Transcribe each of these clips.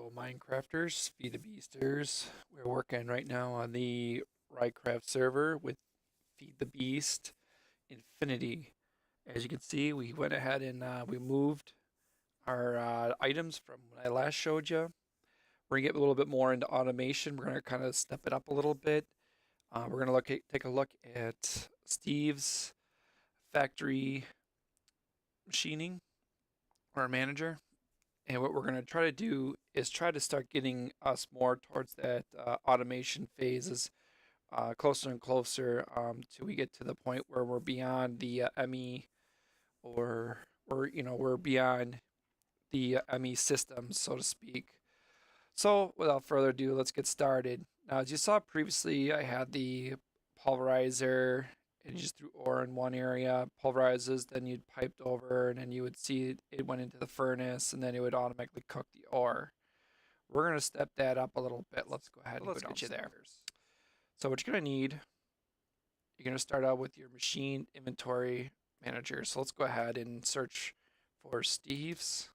Hello, Minecrafters, Feed the Beasters. We're working right now on the RyotCraft server with Feed the Beast Infinity. As you can see, we went ahead and we moved our items from when I last showed you. We're gonna get a little bit more into automation. We're gonna kind of step it up a little bit. We're gonna take a look at Steve's factory machining, or manager. And what we're going to try to do is try to start getting us more towards that automation phases, closer and closer till we get to the point where we're beyond the ME, or we're beyond the ME systems, so to speak. So without further ado, let's get started. Now, as you saw previously, I had the pulverizer, and you just threw ore in one area, pulverizes, then you'd piped over, and then you would see it went into the furnace, and then it would automatically cook the ore. We're going to step that up a little bit. Let's go ahead and Let's go down get you there. So what you're going to need, you're going to start out with your machine inventory manager. So let's go ahead and search for Steve's.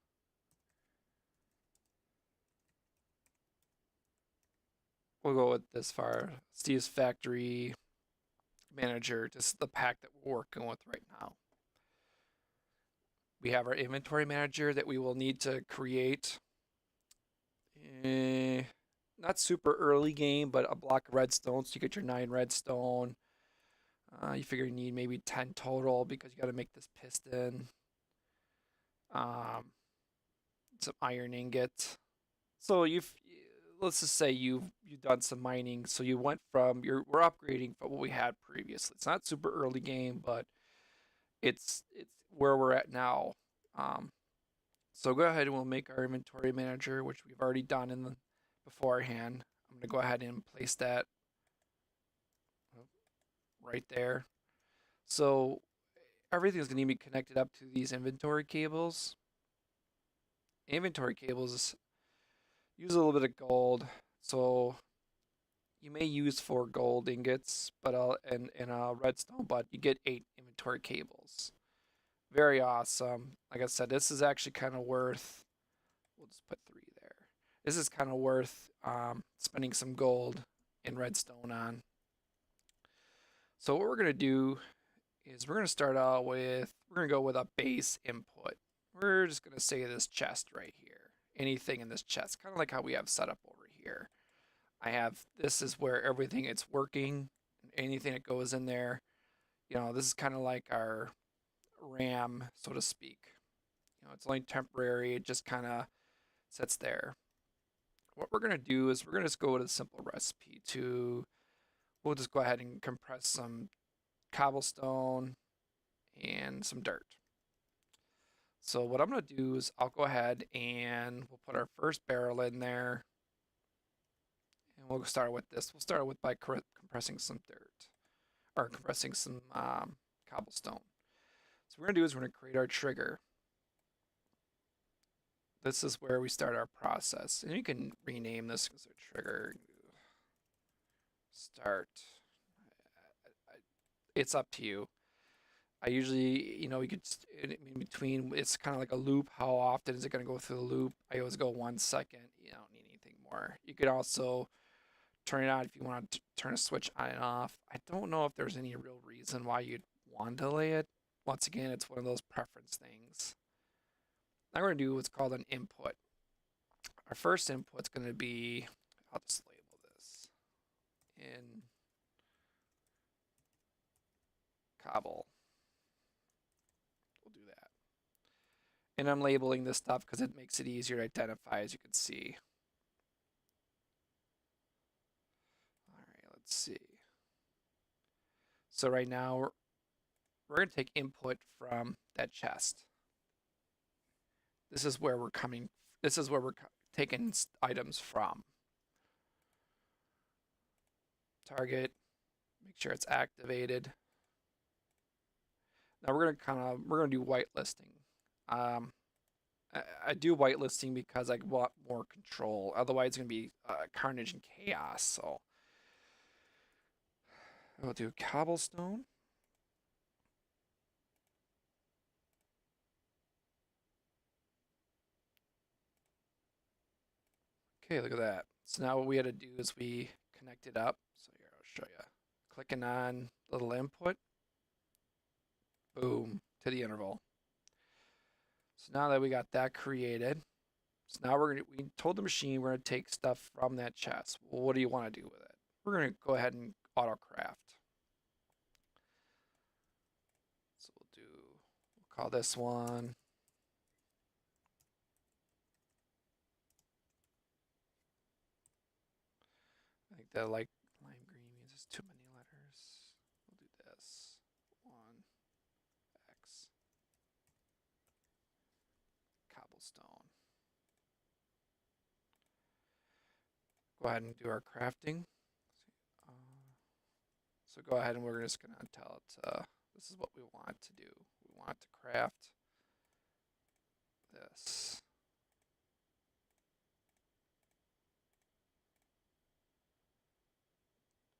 We'll go with this far. Steve's factory manager. This is the pack that we're working with right now. We have our inventory manager that we will need to create. Not super early game, but a block of redstone. So you get your 9 redstone. You figure you need maybe 10 total because you got to make this piston. Some iron ingots. So let's just say you've done some mining. So you went from we're upgrading from what we had previously. It's not super early game, but it's where we're at now. So go ahead and we'll make our inventory manager, which we've already done in the beforehand. I'm gonna go ahead and place that right there. So everything's gonna need to be connected up to these inventory cables. Inventory cables use a little bit of gold, so you may use 4 gold ingots, but and redstone, but you get 8 inventory cables. Very awesome. Like I said, this is actually kind of worth. We'll just put 3 there. This is kind of worth spending some gold and redstone on. So what we're gonna do is we're gonna start out with, we're gonna go with a base input. We're just gonna say this chest right here. Anything in this chest, kind of like how we have set up over here. This is where everything it's working. Anything that goes in there, this is kind of like our RAM, so to speak. It's only temporary. It just kind of sits there. What we're gonna do is we're gonna just go with a simple recipe we'll just go ahead and compress some cobblestone and some dirt. So what I'm gonna do is I'll go ahead and we'll put our first barrel in there, and we'll start with this. We'll start with by compressing some dirt, or compressing some cobblestone. So what we're gonna do is we're gonna create our trigger. This is where we start our process, and you can rename this as a trigger. Start. It's up to you. I usually, we could, in between, it's kind of like a loop. How often is it going to go through the loop? I always go 1 second. You don't need anything more. You could also turn it on if you want to turn a switch on and off. I don't know if there's any real reason why you'd want to delay it. Once again, it's one of those preference things. Now we're going to do what's called an input. Our first input's going to be, I'll just label this in cobble. We'll do that. And I'm labeling this stuff because it makes it easier to identify, as you can see. All right, let's see. So right now, we're going to take input from that chest. This is where we're taking items from. Target, make sure it's activated. Now we're gonna do whitelisting. I do whitelisting because I want more control. Otherwise, it's gonna be carnage and chaos. So we'll do cobblestone. Okay, look at that. So now what we had to do is we connect it up. So here, I'll show you. Clicking on little input, boom, to the interval. So now that we got that created, so now we told the machine we're gonna take stuff from that chest. Well, what do you want to do with it? We're gonna go ahead and AutoCraft. So we'll call this one. I think that like lime green means it's too many letters. We'll do this. 1x cobblestone. Go ahead and do our crafting. So go ahead and we're just gonna tell it this is what we want to do. We want to craft this.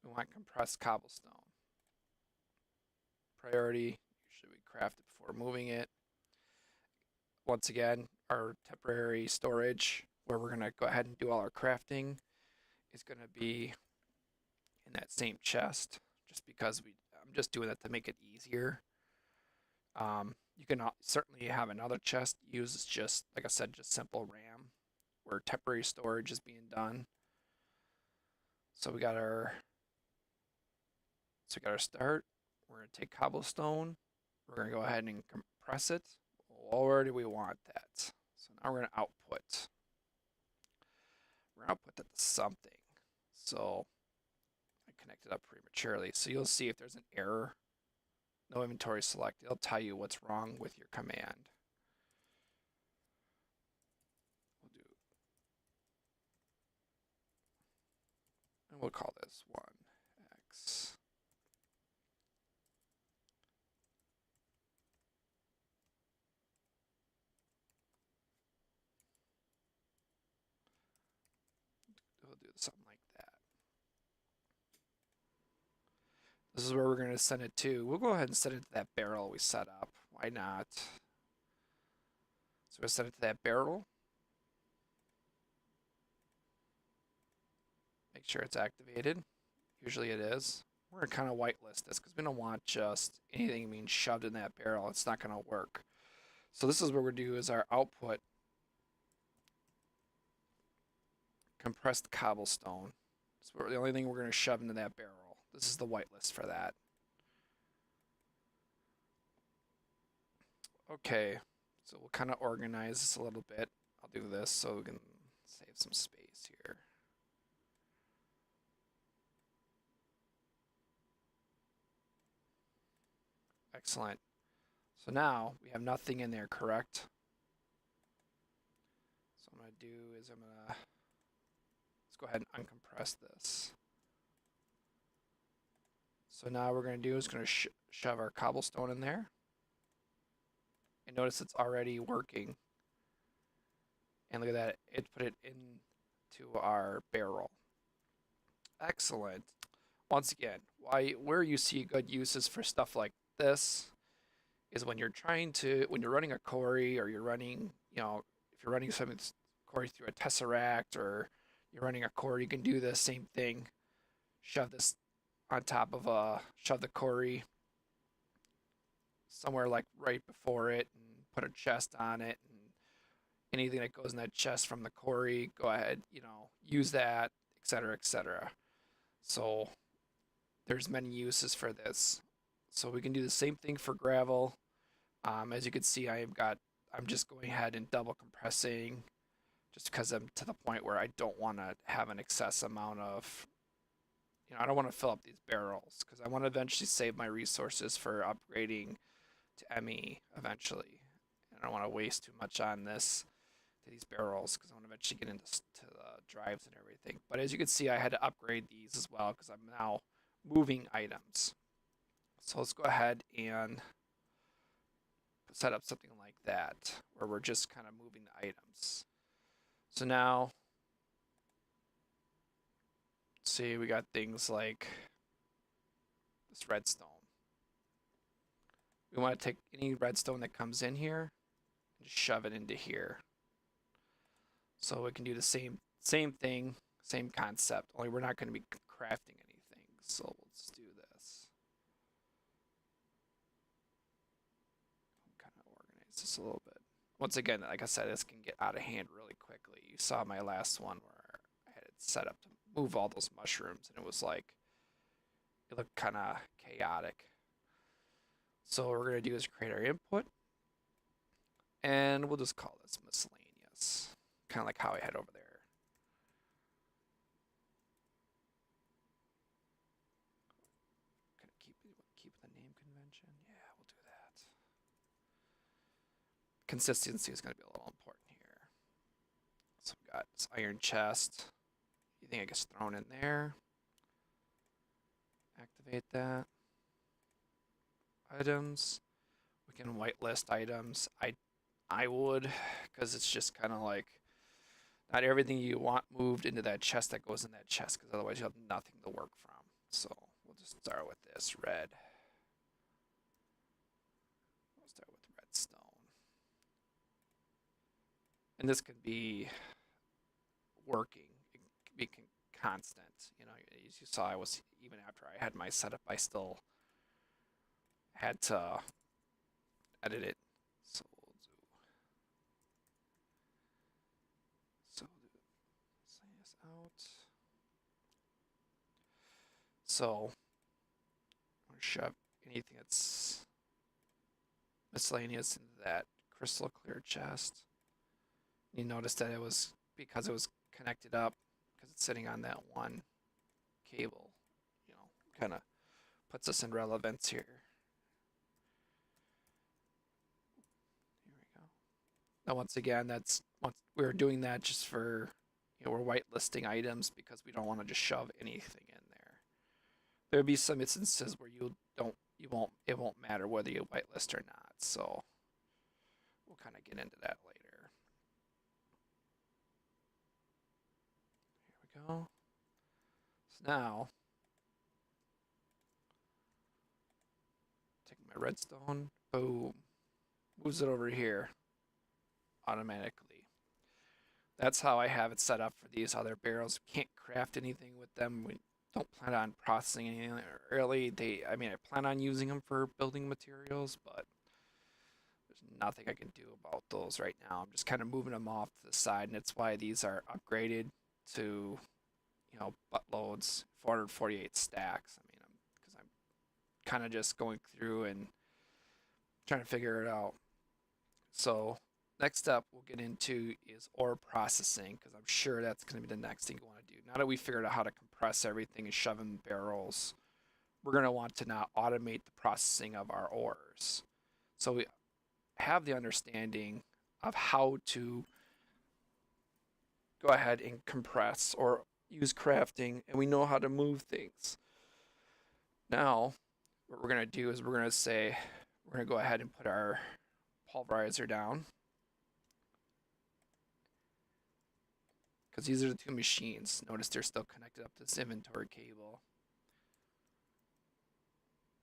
We want compressed cobblestone. Priority, usually we craft it before moving it. Once again, our temporary storage, where we're gonna go ahead and do all our crafting, is gonna be in that same chest, just because I'm just doing that to make it easier. You can certainly have another chest used just, like I said, just simple RAM, where temporary storage is being done. So we got our start. We're gonna take cobblestone. We're gonna go ahead and compress it. Where do we want that? So now we're gonna output. We're gonna output that to something. So I connected up prematurely. So you'll see if there's an error, no inventory select, it'll tell you what's wrong with your command. We'll call this 1x. We'll do something like that. This is where we're going to send it to. We'll go ahead and send it to that barrel we set up. Why not? So we'll send it to that barrel. Make sure it's activated. Usually it is. We're going to kind of whitelist this because we don't want just anything being shoved in that barrel. It's not going to work. So this is what we're going to do is our output. Compressed cobblestone. So the only thing we're going to shove into that barrel. This is the whitelist for that. Okay, so we'll kind of organize this a little bit. I'll do this so we can save some space here. Excellent. So now we have nothing in there, correct? So what I'm going to do is let's go ahead and uncompress this. So now what we're going to do is going to shove our cobblestone in there. And notice it's already working. And look at that, it put it into our barrel. Excellent. Once again, where you see good uses for stuff like this is when you're running a quarry, or you're running, if you're running something quarry through a tesseract, or you're running a quarry, you can do the same thing. Shove this on top of shove the quarry somewhere like right before it, and put a chest on it, and anything that goes in that chest from the quarry, go ahead, use that, etc., etc. So there's many uses for this. So we can do the same thing for gravel. As you can see, I'm just going ahead and double compressing, just because I'm to the point where I don't want to have an excess amount of, I don't want to fill up these barrels, because I want to eventually save my resources for upgrading to ME eventually. And I don't want to waste too much on these barrels, because I want to eventually get into the drives and everything. But as you can see, I had to upgrade these as well, because I'm now moving items. So let's go ahead and set up something like that, where we're just kind of moving the items. So now, see, we got things like this redstone. We want to take any redstone that comes in here and just shove it into here. So we can do the same Same thing, same concept, only we're not going to be crafting anything. So let's do this. Kind of organize this a little bit. Once again, like I said, this can get out of hand really quickly. You saw my last one where I had it set up to move all those mushrooms, and it was like, it looked kind of chaotic. So what we're going to do is create our input, and we'll just call this miscellaneous, kind of like how I had over there. Kind of keep the name convention. Yeah, we'll do that. Consistency is going to be a little important here. So we got this iron chest. You think it gets thrown in there? Activate that. Items. We can whitelist items. I would, because it's just kind of like not everything you want moved into that chest that goes in that chest, because otherwise you have nothing to work from. So we'll just start with this red. We'll start with redstone. And this could be working. It could be constant. You know, as you saw, I was, even after I had my setup, I still had to edit it. So we'll do this out. So I'm gonna shove anything that's miscellaneous into that crystal clear chest. You notice that it was, because it was connected up, because it's sitting on that one cable, you know, kind of puts us in relevance here. Here we go. Now once again, we're doing that just for, you know, we're whitelisting items because we don't want to just shove anything in there. There'll be some instances where it won't matter whether you whitelist or not. So we'll kind of get into that later. Here we go. So now, take my redstone, boom, moves it over here automatically. That's how I have it set up for these other barrels. Can't craft anything with them. We don't plan on processing anything early. I mean, I plan on using them for building materials, but there's nothing I can do about those right now. I'm just kind of moving them off to the side, and it's why these are upgraded to, you know, buttloads, 448 stacks. I mean, because I'm kind of just going through and trying to figure it out. So next up we'll get into is ore processing, because I'm sure that's going to be the next thing you want to do. Now that we figured out how to compress everything and shove in barrels, we're going to want to now automate the processing of our ores. So we have the understanding of how to go ahead and compress or use crafting, and we know how to move things. Now what we're going to do is we're going to go ahead and put our pulverizer down, because these are the two machines. Notice they're still connected up to this inventory cable.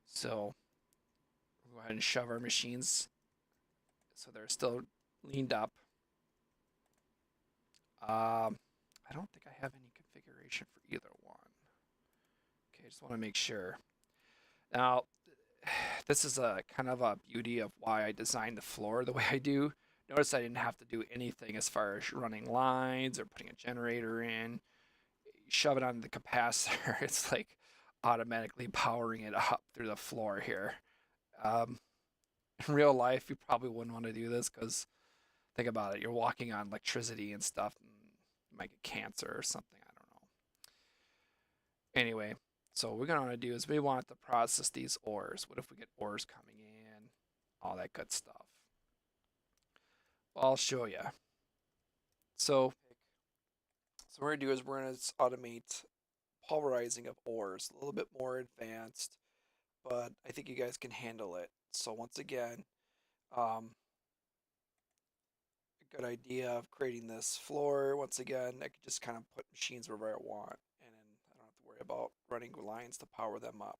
So we'll go ahead and shove our machines so they're still leaned up. I don't think I have any configuration for either one. Okay, I just want to make sure. Now, this is a kind of a beauty of why I designed the floor the way I do. Notice I didn't have to do anything as far as running lines or putting a generator in. You shove it on the capacitor, it's like automatically powering it up through the floor here. In real life, you probably wouldn't want to do this, because think about it, you're walking on electricity and stuff, and you might get cancer or something, I don't know. Anyway, so what we're going to want to do is we want to process these ores. What if we get ores coming in? All that good stuff. Well, I'll show you. So what we're going to do is we're going to automate pulverizing of ores. A little bit more advanced, but I think you guys can handle it. So once again, a good idea of creating this floor. Once again, I could just kind of put machines wherever I want, and then I don't have to worry about running lines to power them up.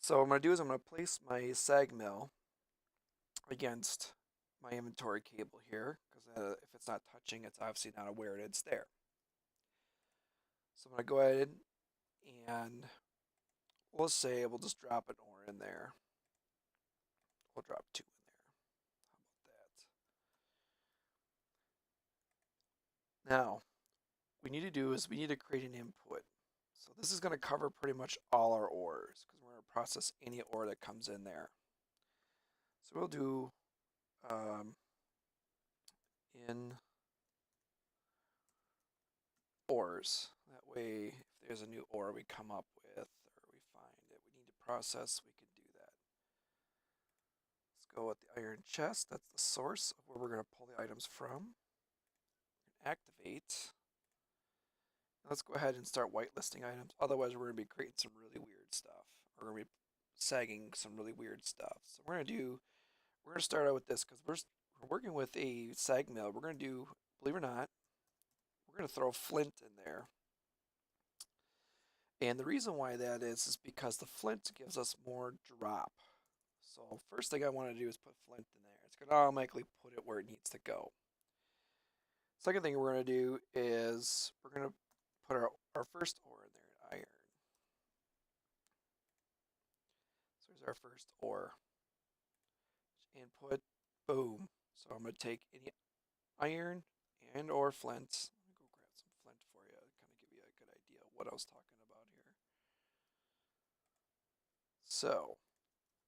So what I'm going to do is I'm going to place my sag mill against my inventory cable here, because if it's not touching, it's obviously not aware that it's there. So I'm going to go ahead and we'll say we'll just drop an ore in there. We'll drop 2 in there. How about that? Now, what we need to do is we need to create an input. So this is going to cover pretty much all our ores because we're going to process any ore that comes in there. So we'll do in ores. That way, if there's a new ore we come up with or we find that we need to process, we can do that. Let's go with the iron chest. That's the source of where we're going to pull the items from. Activate. Let's go ahead and start whitelisting items. Otherwise, we're going to be creating some really weird stuff. We're going to be sagging some really weird stuff. So we're going to start out with this because we're working with a sag mill. We're going to do, believe it or not, we're going to throw flint in there. And the reason why that is because the flint gives us more drop. So first thing I want to do is put flint in there. It's going to automatically put it where it needs to go. Second thing we're going to do is we're going to put our first ore in there, iron. So here's our first ore. Input, boom. So I'm going to take any iron and or flint. Let me go grab some flint for you, kind of give you a good idea of what I was talking about here. So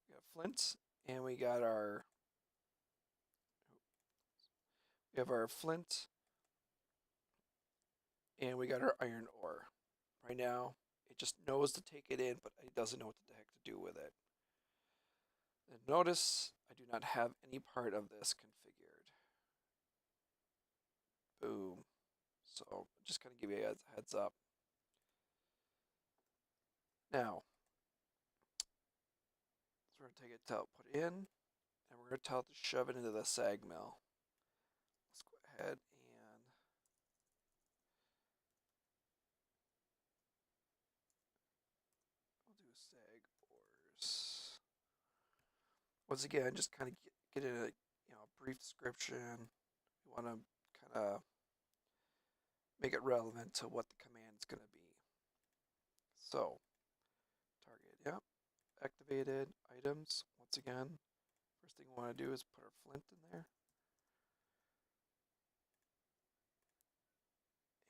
we got flint and we got our flint and we got our iron ore. Right now, it just knows to take it in, but it doesn't know what the heck to do with it. And notice I do not have any part of this configured. Boom. So just kind of give you a heads up. Now, so we're going to take it, tell it put in, and we're going to tell it to shove it into the sag mill. Let's go ahead and we'll do sag ores. Once again, just kind of get in a brief description. We want to kind of make it relevant to what the command is going to be. So, target, yep, activated items. Once again, first thing we want to do is put our flint in there.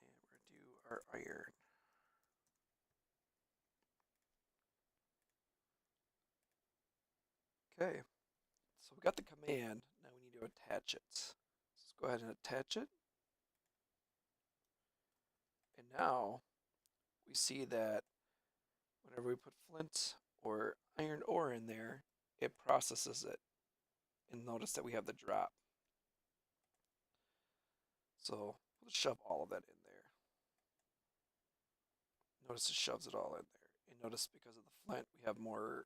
And we're going to do our iron. Okay, so we got the command. Now we need to attach it. Let's go ahead and attach it. And now we see that whenever we put flint or iron ore in there, it processes it. And notice that we have the drop. So we'll shove all of that in there. Notice it shoves it all in there. And notice because of the flint, we have more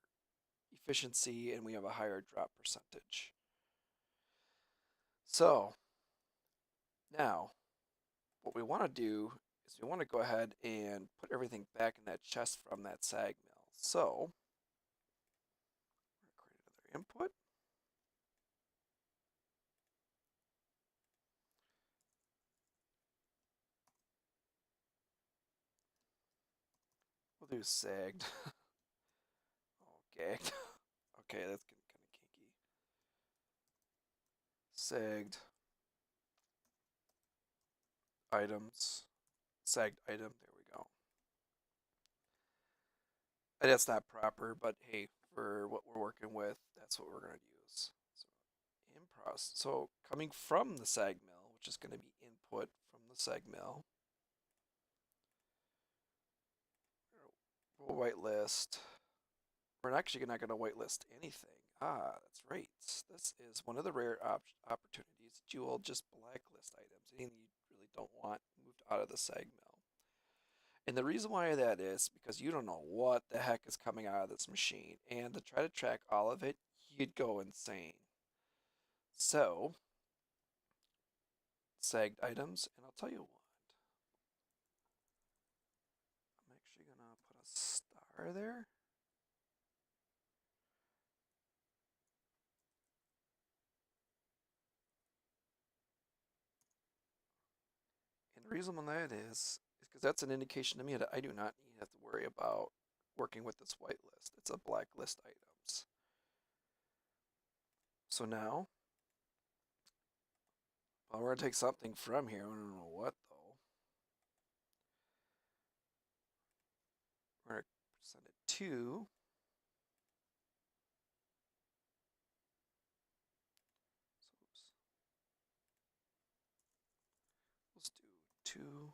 efficiency and we have a higher drop percentage. So now what we want to do is we want to go ahead and put everything back in that chest from that sag mill. So we're going to create another input. We'll do sagged. Oh, gagged. Okay, that's getting kind of kinky. Sagged items. Sagged item. There we go. And that's not proper, but hey, for what we're working with, that's what we're going to use. So in process. So coming from the sag mill, which is going to be input from the sag mill. We'll whitelist. We're actually not going to whitelist anything. Ah, that's right. This is one of the rare opportunities that you will just blacklist items, anything you really don't want moved out of the sag mill. And the reason why that is because you don't know what the heck is coming out of this machine. And to try to track all of it, you'd go insane. So, sagged items, and I'll tell you what. I'm actually going to put a star there. And the reason why that is because that's an indication to me that I do not need to have to worry about working with this white list. It's a black list items. So now, well, we're going to take something from here. I don't know what, though. We're going to send it to let's do two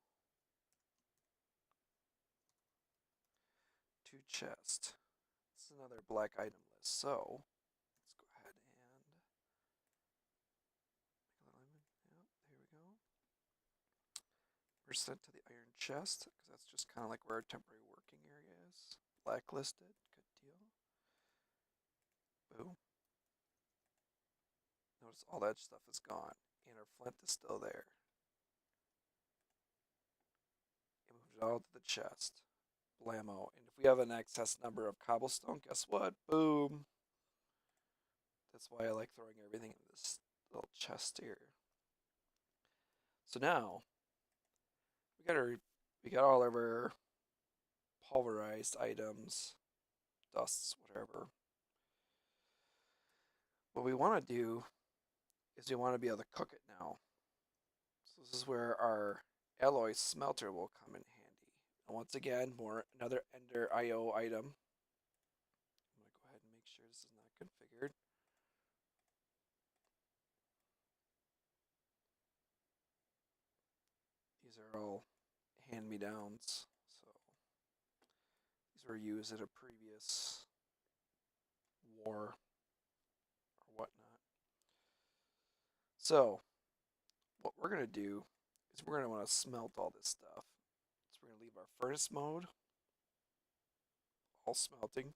chest. This is another black item list. So let's go ahead and make a lemon. Yep, there we go. We're sent to the iron chest because that's just kind of like where our temporary working area is. Blacklisted. Good deal. Boom. Notice all that stuff is gone, and our flint is still there. It moved it all to the chest. Blammo. And if we have an excess number of cobblestone, guess what? Boom. That's why I like throwing everything in this little chest here. So now we got all of our pulverized items, dusts, whatever. What we want to do is we want to be able to cook it now. So this is where our alloy smelter will come in handy. And once again, another Ender IO item. I'm going to go ahead and make sure this is not configured. These are all hand-me-downs, so these were used in a previous war or whatnot. So what we're going to do is we're going to want to smelt all this stuff. So we're going to leave our furnace mode, all smelting,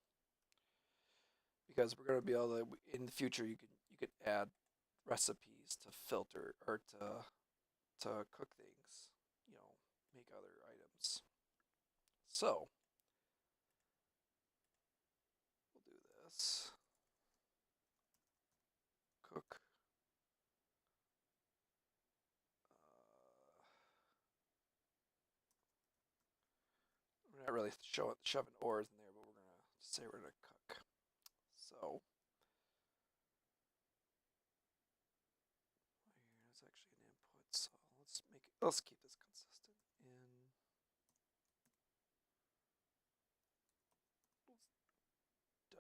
because we're going to be able to, in the future, you could add recipes to filter or to cook things, make other items. So we'll do this. Cook. We're not really shoving ores in there, but we're gonna say we're gonna cook. So iron is actually an input, so let's keep this consistent. In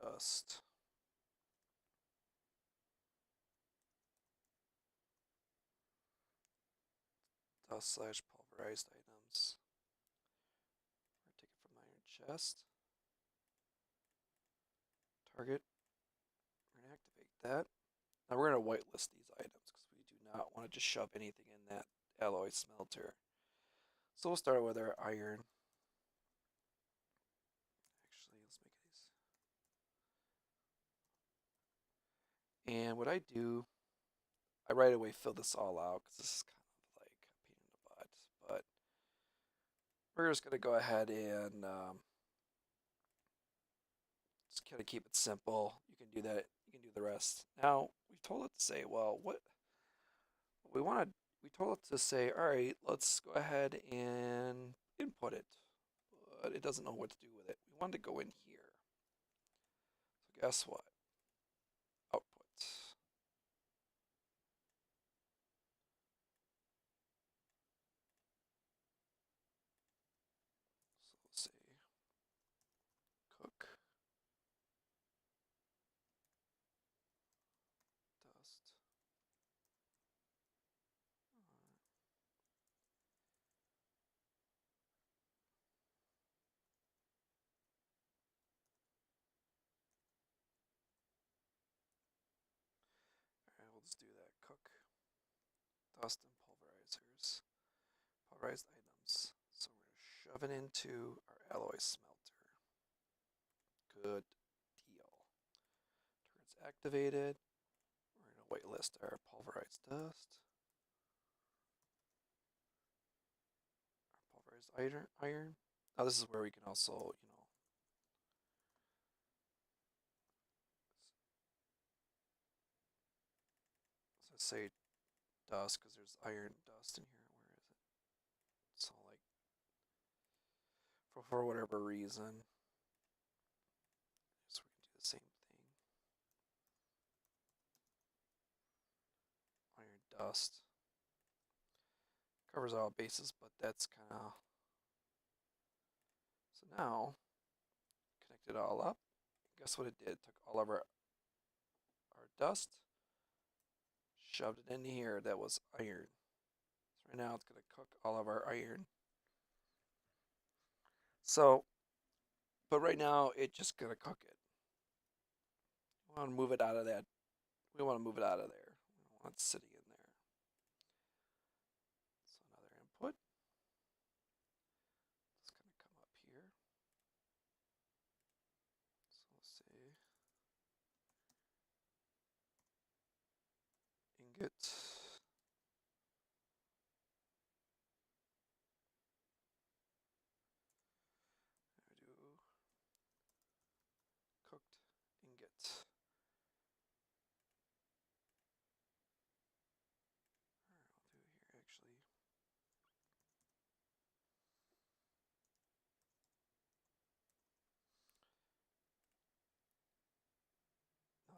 dust. Dust/pulverized items. We're gonna take it from the iron chest. Target. We're gonna activate that. Now we're gonna whitelist these items because we do not want to just shove anything in that alloy smelter. So we'll start with our iron. Actually, let's make these. And what I do, I right away fill this all out because this is kind of like a pain in the butt. But we're just gonna go ahead and just kind of keep it simple. You can do that. You can do the rest. Now we told it to say, well, what we wanted. We told it to say, all right, let's go ahead and input it, but it doesn't know what to do with it. We want to go in here. So guess what? Output. So let's say cook. Dust. Alright, we'll just do that. Cook. Dust and pulverizers. Pulverized items. So we're going to shove it into our alloy smelter. Good deal. Turret's activated. We're going to whitelist our pulverized dust. Our pulverized iron. Now this is where we can also, so say dust because there's iron dust in here. Where is it? It's all like for whatever reason. So we can do the same thing. Iron dust. Covers all bases, but that's kind of... So now, connect it all up. Guess what it did? It took all of our dust, shoved it in here. That was iron. So right now it's going to cook all of our iron. So, but right now it's just going to cook it. We want to move it out of that. We want to move it out of there. We don't want it sitting in there. So another input. It's going to come up here. So let's see. Ingot. I do cooked ingot. Alright, I'll do here actually.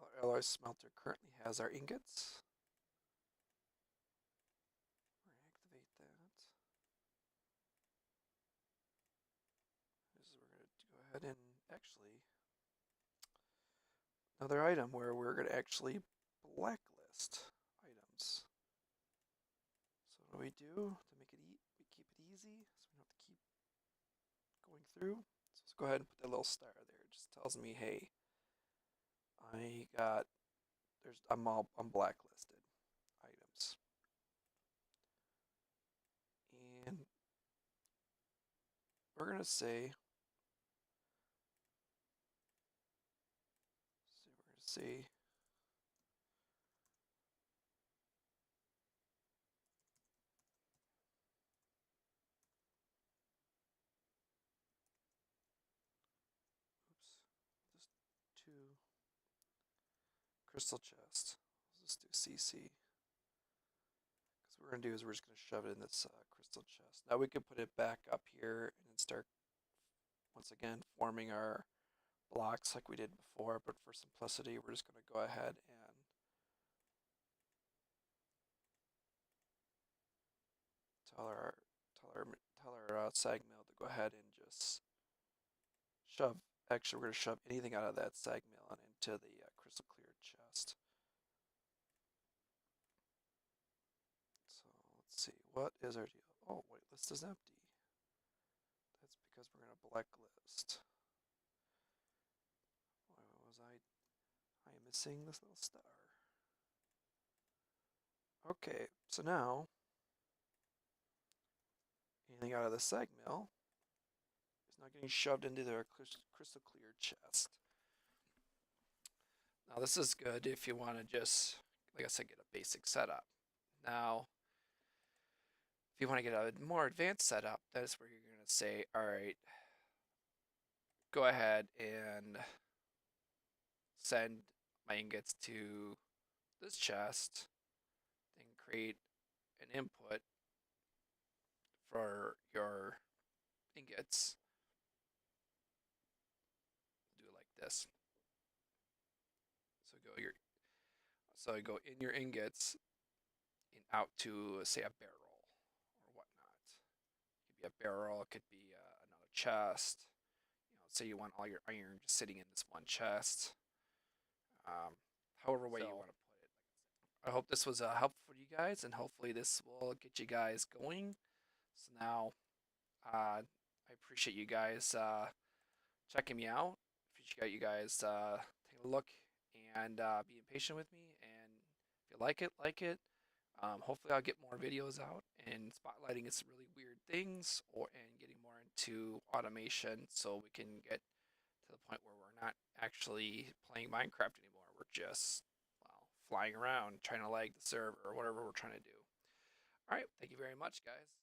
Our alloy smelter currently has our ingots. Activate that. We're going to go ahead and actually another item where we're going to actually blacklist items. So what do we do to make it keep it easy so we don't have to keep going through? So let's go ahead and put that little star there. It just tells me, hey, I'm blacklisted items. And we're going to say, oops, just two crystal chest. Let's just do CC. Because what we're going to do is we're just going to shove it in this crystal chest. Now we can put it back up here and then start, once again, forming our blocks like we did before. But for simplicity, we're just going to go ahead and tell our sag mill to go ahead and just shove. Actually, we're going to shove anything out of that sag mill and into the crystal clear chest. So let's see, what is our deal? Oh, wait, list is empty. That's because we're going to blacklist. Why was I am missing this little star. Okay, so now anything out of the sag mill is not getting shoved into their crystal clear chest. Now this is good if you want to just, like I said, get a basic setup. Now, if you want to get a more advanced setup, that's where you're going to say, all right, go ahead and send my ingots to this chest, then create an input for your ingots. Do it like this. So you go in your ingots and out to, say, a barrel or whatnot. It could be a barrel, it could be another chest. Say you want all your iron just sitting in this one chest. However way you want to put it. I hope this was helpful for you guys, and hopefully this will get you guys going. So now, I appreciate you guys checking me out. Appreciate you guys taking a look and being patient with me. And if you like it, like it. Hopefully I'll get more videos out and spotlighting some really weird things and getting more into automation so we can get to the point where we're not actually playing Minecraft anymore. We're just, well, flying around trying to lag the server or whatever we're trying to do. All right, thank you very much, guys.